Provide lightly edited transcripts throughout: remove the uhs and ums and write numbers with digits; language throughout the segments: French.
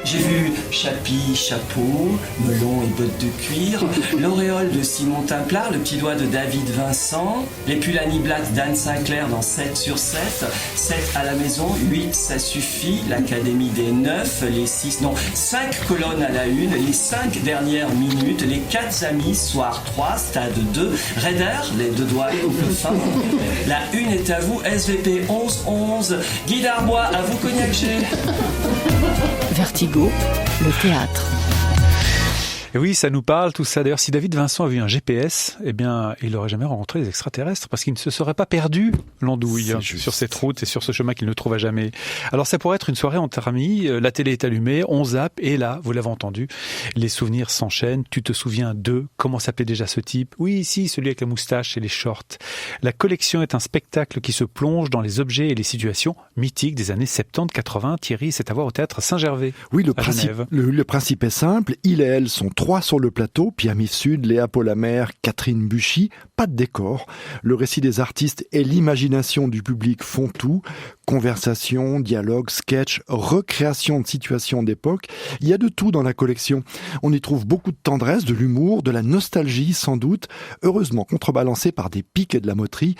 J'ai vu Chapi, chapeau, melon et bottes de cuir, l'auréole de Simon Templar, le petit doigt de David Vincent, les pulls Annie Black d'Anne Sinclair dans 7 sur 7, 7 à la maison, 8 ça suffit, l'Académie des 9, les 5 colonnes à la une, les 5 dernières minutes, les 4 amis, soir 3, stade 2, Raider, les deux doigts couple fin, la une est à vous, SVP 11-11, Guy Darbois, à vous Cognac G. Vertigo, le théâtre. Et oui, ça nous parle, tout ça. D'ailleurs, si David Vincent avait eu un GPS, eh bien, il n'aurait jamais rencontré les extraterrestres parce qu'il ne se serait pas perdu, l'andouille, sur cette route et sur ce chemin qu'il ne trouva jamais. Alors, ça pourrait être une soirée entre amis, la télé est allumée, on zappe, et là, vous l'avez entendu, les souvenirs s'enchaînent. Tu te souviens de comment s'appelait déjà ce type? Oui, si, celui avec la moustache et les shorts. La collection est un spectacle qui se plonge dans les objets et les situations mythiques des années 70-80. Thierry, c'est à voir au théâtre Saint-Gervais. Oui, le principe est simple. Il et elle sont 3 sur le plateau, Pierre Mifsud, Léa Polamer, Catherine Buchy, pas de décor. Le récit des artistes et l'imagination du public font tout. Conversation, dialogue, sketch, recréation de situations d'époque. Il y a de tout dans la collection. On y trouve beaucoup de tendresse, de l'humour, de la nostalgie sans doute, heureusement contrebalancée par des pics et de la moquerie,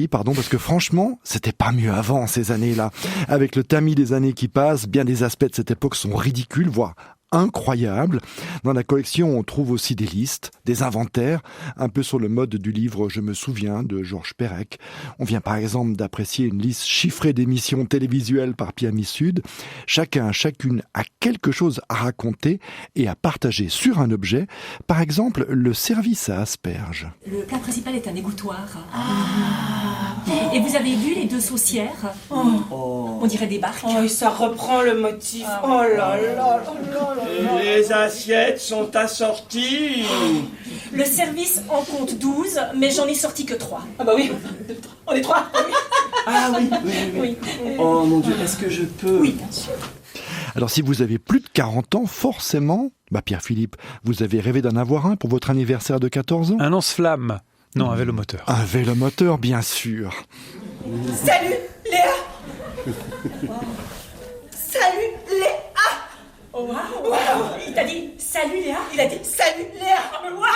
parce que franchement, c'était pas mieux avant ces années-là. Avec le tamis des années qui passent, bien des aspects de cette époque sont ridicules, voire incroyable. Dans la collection, on trouve aussi des listes, des inventaires, un peu sur le mode du livre Je me souviens de Georges Perec. On vient par exemple d'apprécier une liste chiffrée d'émissions télévisuelles par Pierre Mifsud. Chacune a quelque chose à raconter et à partager sur un objet. Par exemple, le service à asperges. Le plat principal est un égouttoir. Et vous avez vu les 2 saucières? On dirait des barques. Oh, et ça reprend le motif. Oh là là là là. Les assiettes sont assorties. Le service en compte 12, mais j'en ai sorti que 3. Ah bah oui, on est 3. Ah oui. Oh mon Dieu, est-ce que je peux? Oui, bien sûr. Alors si vous avez plus de 40 ans, forcément, Pierre-Philippe, vous avez rêvé d'en avoir un pour votre anniversaire de 14 ans? Un lance-flamme. Non, un vélomoteur. Un vélomoteur, bien sûr. Salut Léa. Salut Léa. Oh, waouh. Il t'a dit salut Léa? Il a dit salut Léa. Mais waouh.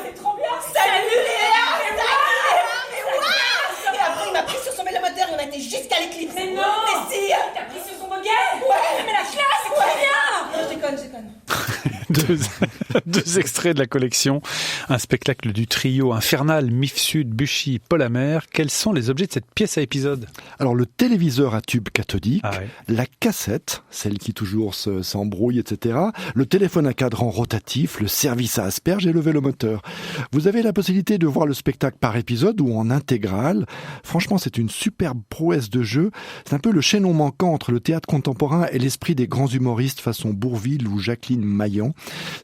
C'est trop bien. Salut Léa. Mais waouh. Et après il m'a pris sur son vélomoteur et on a été jusqu'à l'éclipse. Mais non. Mais si. T'as pris sur son boguet? Ouais. Mais la classe, c'est trop bien. Non, je déconne. Deux extraits de la collection. Un spectacle du trio infernal Mifsud, Buchy, Polamer. Quels sont les objets de cette pièce à épisode? Alors le téléviseur à tube cathodique, ouais. La cassette, celle qui toujours s'embrouille, etc. Le téléphone à cadran rotatif, le service à asperges et le vélomoteur. Vous avez la possibilité de voir le spectacle par épisode ou en intégrale. Franchement, c'est une superbe prouesse de jeu. C'est un peu le chaînon manquant entre le théâtre contemporain et l'esprit des grands humoristes façon Bourvil ou Jacqueline Maillan.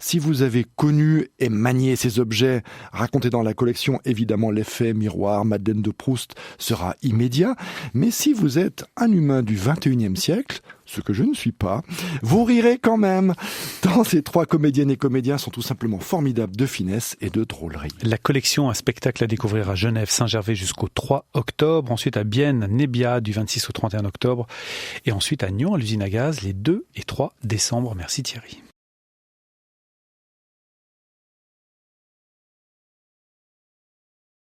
Si vous avez connu et manié ces objets racontés dans la collection, évidemment l'effet miroir, Madeleine de Proust sera immédiat. Mais si vous êtes un humain du 21e siècle, ce que je ne suis pas, vous rirez quand même. Tant ces 3 comédiennes et comédiens sont tout simplement formidables de finesse et de drôlerie. La collection, un spectacle à découvrir à Genève, Saint-Gervais jusqu'au 3 octobre, ensuite à Bienne, Nébia du 26 au 31 octobre, et ensuite à Nyon, à l'usine à gaz, les 2 et 3 décembre. Merci Thierry.